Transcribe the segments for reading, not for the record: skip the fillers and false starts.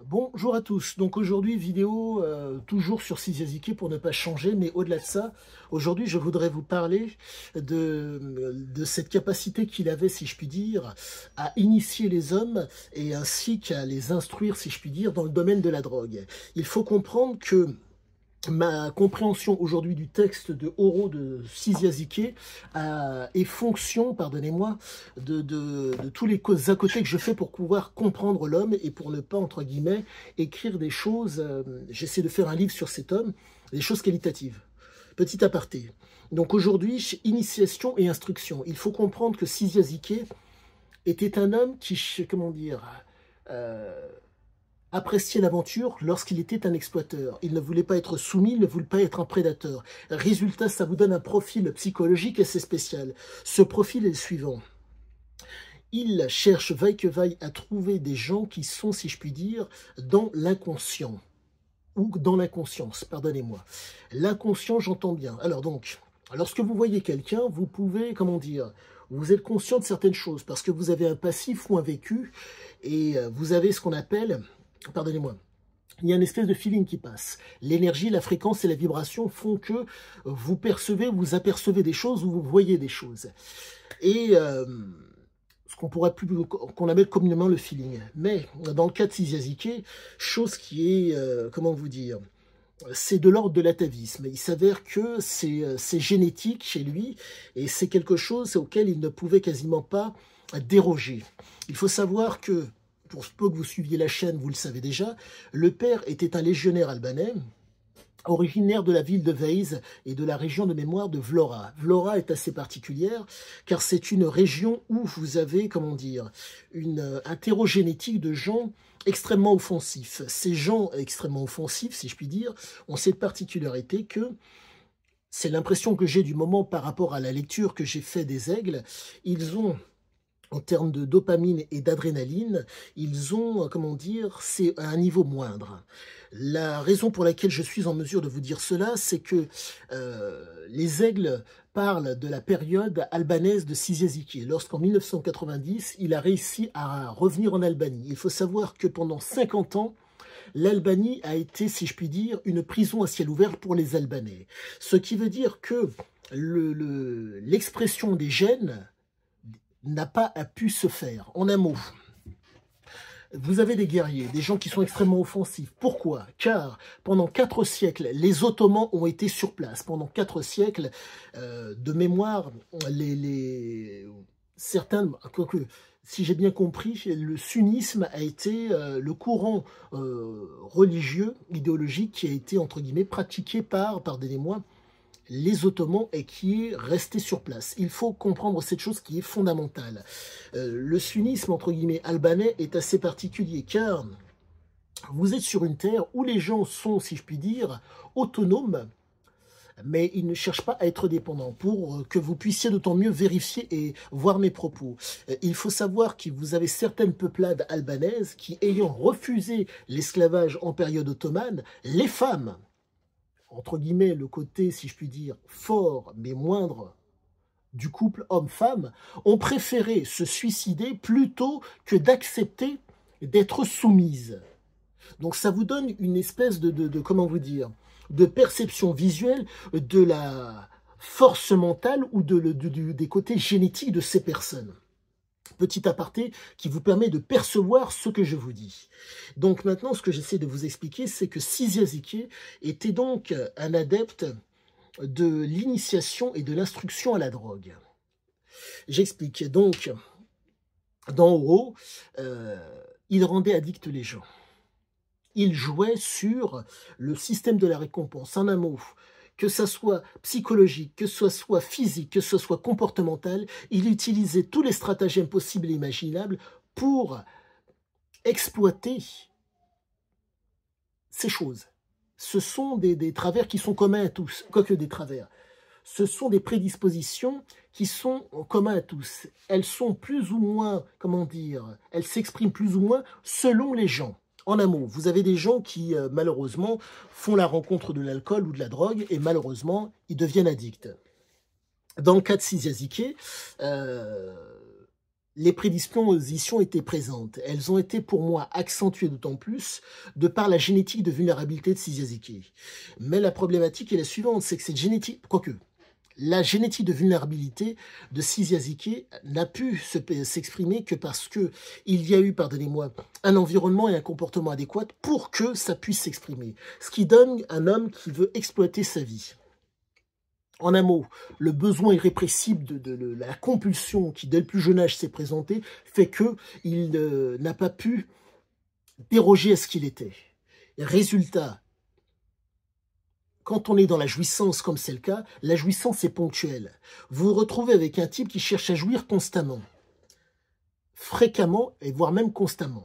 Bonjour à tous, donc aujourd'hui vidéo toujours sur Siziazike pour ne pas changer, mais au-delà de ça, aujourd'hui je voudrais vous parler de cette capacité qu'il avait, si je puis dire, à initier les hommes et ainsi qu'à les instruire, si je puis dire, dans le domaine de la drogue. Il faut comprendre que ma compréhension aujourd'hui du texte de Oro de Siziazike est fonction, pardonnez-moi, de tous les causes à côté que je fais pour pouvoir comprendre l'homme et pour ne pas, entre guillemets, écrire des choses, j'essaie de faire un livre sur cet homme, des choses qualitatives. Petit aparté. Donc aujourd'hui, initiation et instruction. Il faut comprendre que Siziazike était un homme qui, comment dire, appréciait l'aventure lorsqu'il était un exploiteur. Il ne voulait pas être soumis, il ne voulait pas être un prédateur. Résultat, ça vous donne un profil psychologique assez spécial. Ce profil est le suivant. Il cherche vaille que vaille à trouver des gens qui sont, si je puis dire, dans l'inconscient. Ou dans l'inconscience, pardonnez-moi. L'inconscient, j'entends bien. Alors donc, lorsque vous voyez quelqu'un, vous pouvez, comment dire, vous êtes conscient de certaines choses, parce que vous avez un passif ou un vécu, et vous avez ce qu'on appelle, pardonnez-moi, il y a une espèce de feeling qui passe. L'énergie, la fréquence et la vibration font que vous percevez, vous apercevez des choses ou vous voyez des choses. Et ce qu'on appelle communément le feeling. Mais dans le cas de Siziazike, chose qui est, comment vous dire, c'est de l'ordre de l'atavisme. Il s'avère que c'est génétique chez lui et c'est quelque chose auquel il ne pouvait quasiment pas déroger. Il faut savoir que, pour peu que vous suiviez la chaîne, vous le savez déjà, le père était un légionnaire albanais, originaire de la ville de Veize et de la région de mémoire de Vlora. Vlora est assez particulière car c'est une région où vous avez, comment dire, une hétérogénétique de gens extrêmement offensifs. Ces gens extrêmement offensifs, si je puis dire, ont cette particularité que c'est l'impression que j'ai du moment par rapport à la lecture que j'ai fait des aigles. Ils ont, en termes de dopamine et d'adrénaline, ils ont, comment dire, c'est à un niveau moindre. La raison pour laquelle je suis en mesure de vous dire cela, c'est que les aigles parlent de la période albanaise de Siziazike, lorsqu'en 1990, il a réussi à revenir en Albanie. Il faut savoir que pendant 50 ans, l'Albanie a été, si je puis dire, une prison à ciel ouvert pour les Albanais. Ce qui veut dire que l'expression des gènes n'a pas pu se faire. En un mot, vous avez des guerriers, des gens qui sont extrêmement offensifs. Pourquoi? Car pendant 4 siècles, les Ottomans ont été sur place. Pendant 4 siècles, de mémoire, certains, quoique, si j'ai bien compris, le sunnisme a été le courant religieux, idéologique, qui a été, entre guillemets, pratiqué par, pardonnez-moi, les Ottomans et qui est resté sur place. Il faut comprendre cette chose qui est fondamentale. Le sunnisme, entre guillemets, albanais est assez particulier, car vous êtes sur une terre où les gens sont, si je puis dire, autonomes, mais ils ne cherchent pas à être dépendants, pour que vous puissiez d'autant mieux vérifier et voir mes propos. Il faut savoir que vous avez certaines peuplades albanaises qui, ayant refusé l'esclavage en période ottomane, les femmes, entre guillemets, le côté, si je puis dire, fort mais moindre du couple homme-femme, ont préféré se suicider plutôt que d'accepter d'être soumises. Donc ça vous donne une espèce comment vous dire, de perception visuelle de la force mentale ou des côtés génétiques de ces personnes. Petit aparté qui vous permet de percevoir ce que je vous dis. Donc maintenant, ce que j'essaie de vous expliquer, c'est que Siziazike était donc un adepte de l'initiation et de l'instruction à la drogue. J'explique. Donc, dans Oro, il rendait addict les gens. Il jouait sur le système de la récompense. En un mot, que ce soit psychologique, que ce soit physique, que ce soit comportemental, il utilisait tous les stratagèmes possibles et imaginables pour exploiter ces choses. Ce sont des travers qui sont communs à tous, quoique des travers. Ce sont des prédispositions qui sont communs à tous. Elles sont plus ou moins, comment dire, elles s'expriment plus ou moins selon les gens. En un mot, vous avez des gens qui, malheureusement, font la rencontre de l'alcool ou de la drogue et malheureusement, ils deviennent addicts. Dans le cas de Siziazike, les prédispositions étaient présentes. Elles ont été pour moi accentuées d'autant plus de par la génétique de vulnérabilité de Siziaziki. Mais la problématique est la suivante, c'est que cette génétique, quoique, la génétique de vulnérabilité de Siziaziki n'a pu s'exprimer que parce que il y a eu, pardonnez-moi, un environnement et un comportement adéquat pour que ça puisse s'exprimer. Ce qui donne un homme qui veut exploiter sa vie. En un mot, le besoin irrépressible de la compulsion qui, dès le plus jeune âge, s'est présenté, fait qu'il n'a pas pu déroger à ce qu'il était. Et résultat, quand on est dans la jouissance, comme c'est le cas, la jouissance est ponctuelle. Vous vous retrouvez avec un type qui cherche à jouir constamment, fréquemment, et voire même constamment.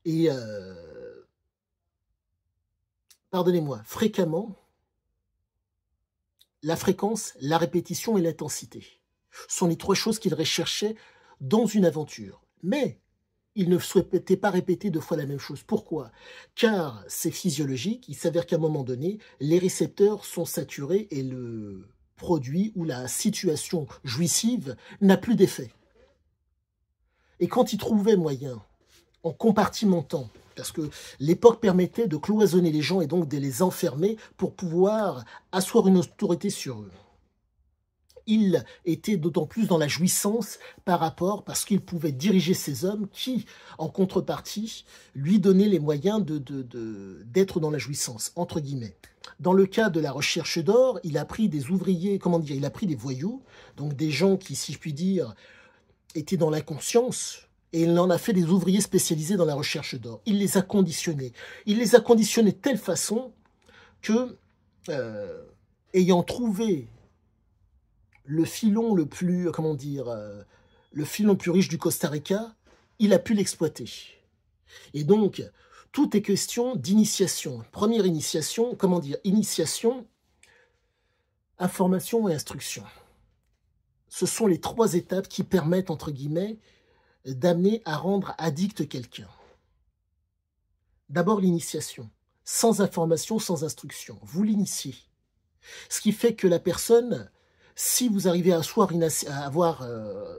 Et, pardonnez-moi, fréquemment, la fréquence, la répétition et l'intensité sont les trois choses qu'il recherchait dans une aventure. Mais il ne souhaitait pas répéter deux fois la même chose. Pourquoi? Car c'est physiologique, il s'avère qu'à un moment donné, les récepteurs sont saturés et le produit ou la situation jouissive n'a plus d'effet. Et quand il trouvait moyen, en compartimentant, parce que l'époque permettait de cloisonner les gens et donc de les enfermer pour pouvoir asseoir une autorité sur eux. Il était d'autant plus dans la jouissance par rapport, parce qu'il pouvait diriger ces hommes qui, en contrepartie, lui donnaient les moyens d'être dans la jouissance, entre guillemets. Dans le cas de la recherche d'or, il a pris des ouvriers, comment dire, il a pris des voyous, donc des gens qui, si je puis dire, étaient dans l'inconscience, et il en a fait des ouvriers spécialisés dans la recherche d'or. Il les a conditionnés. Il les a conditionnés de telle façon que, ayant trouvé le filon le plus, comment dire, le filon le plus riche du Costa Rica, il a pu l'exploiter. Et donc, tout est question d'initiation. Première initiation, comment dire, initiation, information et instruction. Ce sont les trois étapes qui permettent, entre guillemets, d'amener à rendre addict quelqu'un. D'abord l'initiation. Sans information, sans instruction. Vous l'initiez. Ce qui fait que la personne, si vous arrivez à asseoir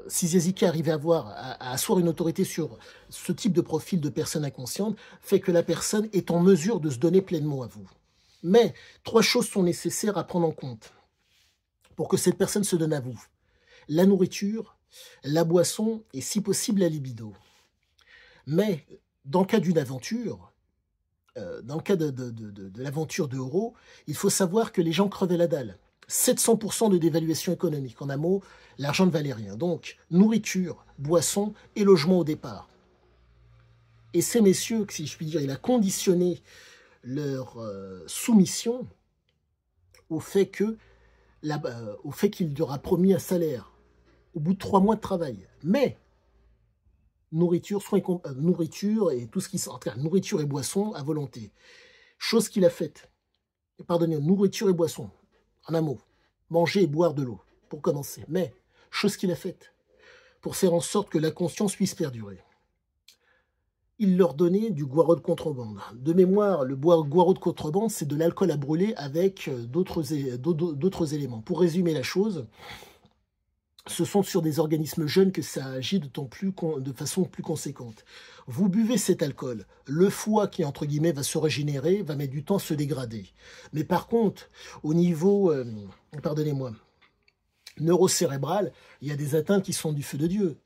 si Siziaziki arrive à asseoir une autorité sur ce type de profil de personne inconsciente, fait que la personne est en mesure de se donner pleinement à vous. Mais trois choses sont nécessaires à prendre en compte pour que cette personne se donne à vous. La nourriture, la boisson et si possible la libido. Mais dans le cas d'une aventure, dans le cas de l'aventure de Oro, il faut savoir que les gens crevaient la dalle. 700% de dévaluation économique. En un mot, l'argent ne valait rien. Donc, nourriture, boisson et logement au départ. Et ces messieurs, si je puis dire, il a conditionné leur soumission au fait qu'il leur a promis un salaire au bout de 3 mois de travail. Mais nourriture et tout ce qui sort, nourriture et boisson à volonté. Chose qu'il a faite. Pardonnez, nourriture et boisson. En un mot, manger et boire de l'eau, pour commencer. Mais, chose qu'il a faite, pour faire en sorte que la conscience puisse perdurer. Il leur donnait du guaro de contrebande. De mémoire, le guaro de contrebande, c'est de l'alcool à brûler avec d'autres éléments. Pour résumer la chose, ce sont sur des organismes jeunes que ça agit de façon plus conséquente. Vous buvez cet alcool, le foie qui, entre guillemets, va se régénérer, va mettre du temps à se dégrader. Mais par contre, au niveau, pardonnez-moi, neurocérébral, il y a des atteintes qui sont du feu de Dieu.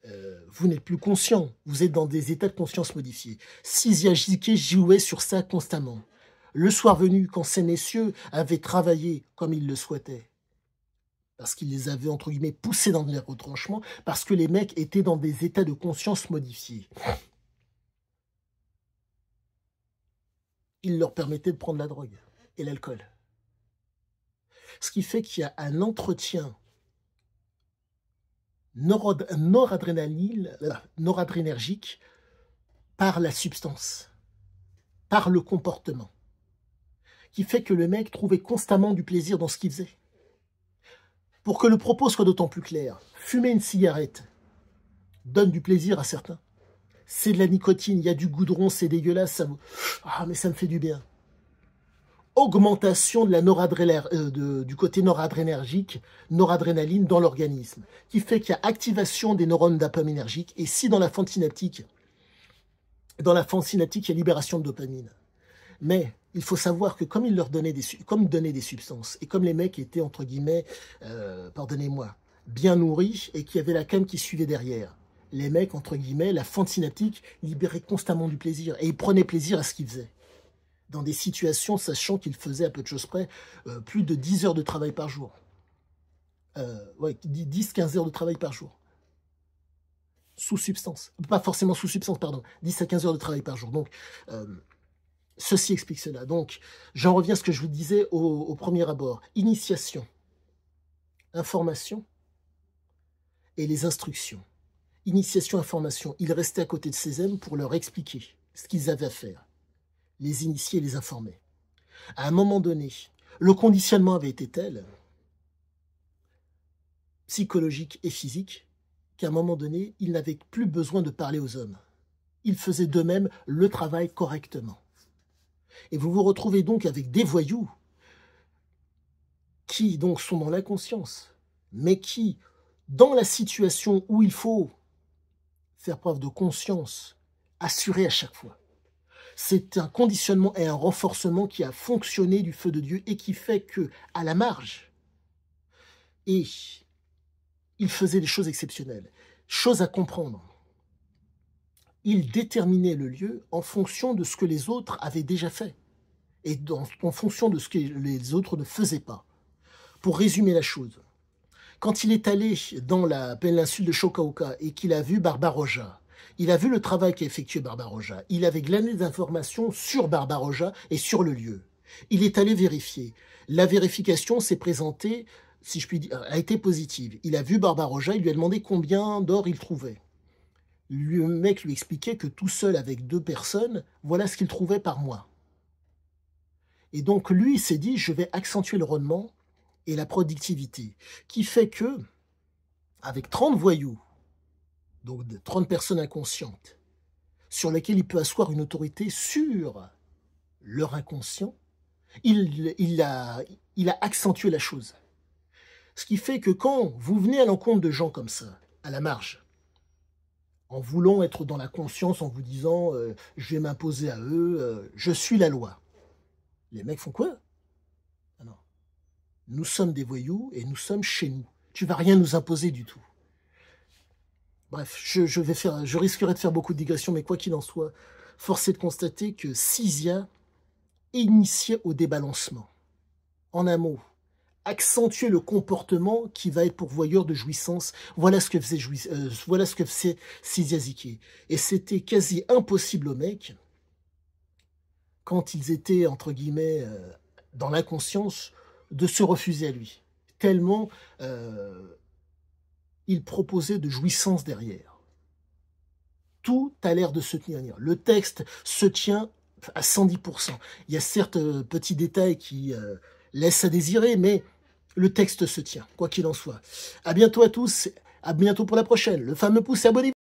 Vous n'êtes plus conscient, vous êtes dans des états de conscience modifiés. Siziaziki jouait sur ça constamment. Le soir venu, quand ces messieurs avaient travaillé comme ils le souhaitaient, parce qu'ils les avaient, entre guillemets, poussés dans les retranchements, parce que les mecs étaient dans des états de conscience modifiés. Il leur permettait de prendre la drogue et l'alcool. Ce qui fait qu'il y a un entretien noradrénergique par la substance, par le comportement, qui fait que le mec trouvait constamment du plaisir dans ce qu'il faisait. Pour que le propos soit d'autant plus clair, fumer une cigarette donne du plaisir à certains. C'est de la nicotine, il y a du goudron, c'est dégueulasse, mais ça me fait du bien. augmentation de la du côté noradrénaline dans l'organisme, qui fait qu'il y a activation des neurones dopaminergiques, et si dans la fente synaptique, il y a libération de dopamine. Mais il faut savoir que comme il leur donnait des substances, et comme les mecs étaient, entre guillemets, pardonnez-moi, bien nourris, et qu'il y avait la canne qui suivait derrière, les mecs, entre guillemets, la fente synaptique libérait constamment du plaisir, et ils prenaient plaisir à ce qu'ils faisaient. Dans des situations, sachant qu'ils faisaient à peu de choses près, plus de 10 heures de travail par jour. Ouais, 10-15 heures de travail par jour. Sous substance. Pas forcément sous substance, pardon. 10 à 15 heures de travail par jour. Donc, ceci explique cela. Donc, j'en reviens à ce que je vous disais au premier abord. Initiation, information et les instructions. Initiation, information. Il restait à côté de ses amis pour leur expliquer ce qu'ils avaient à faire. Les initier et les informer. À un moment donné, le conditionnement avait été tel, psychologique et physique, qu'à un moment donné, ils n'avaient plus besoin de parler aux hommes. Ils faisaient d'eux-mêmes le travail correctement. Et vous vous retrouvez donc avec des voyous qui donc sont dans l'inconscience, mais qui, dans la situation où il faut faire preuve de conscience, assurée à chaque fois, c'est un conditionnement et un renforcement qui a fonctionné du feu de Dieu et qui fait que, à la marge, et il faisait des choses exceptionnelles. Chose à comprendre. Il déterminait le lieu en fonction de ce que les autres avaient déjà fait et en fonction de ce que les autres ne faisaient pas. Pour résumer la chose, quand il est allé dans la péninsule de Chokaoka et qu'il a vu Barbaroja, il a vu le travail qu'a effectué Barbaroja. Il avait glané des informations sur Barbaroja et sur le lieu. Il est allé vérifier. La vérification s'est présentée, si je puis dire, a été positive. Il a vu Barbaroja, il lui a demandé combien d'or il trouvait. Le mec lui expliquait que tout seul avec 2 personnes, voilà ce qu'il trouvait par mois. Et donc lui, il s'est dit, je vais accentuer le rendement et la productivité, qui fait que, avec 30 voyous, donc de 30 personnes inconscientes, sur lesquelles il peut asseoir une autorité sur leur inconscient, il a accentué la chose. Ce qui fait que quand vous venez à l'encontre de gens comme ça, à la marge, en voulant être dans la conscience, en vous disant je vais m'imposer à eux, je suis la loi. Les mecs font quoi? Non. Nous sommes des voyous et nous sommes chez nous. Tu vas rien nous imposer du tout. Bref, je risquerai de faire beaucoup de digressions, mais quoi qu'il en soit, force est de constater que Sizia est initié au débalancement. En un mot, accentuer le comportement qui va être pourvoyeur de jouissance. Voilà ce que faisait Sizia Ziki. Et c'était quasi impossible aux mecs, quand ils étaient, entre guillemets, dans l'inconscience, de se refuser à lui. Tellement il proposait de jouissance derrière. Tout a l'air de se tenir. Le texte se tient à 110%. Il y a certes petits détails qui laissent à désirer, mais le texte se tient, quoi qu'il en soit. À bientôt à tous, à bientôt pour la prochaine. Le fameux pouce et abonnez-vous.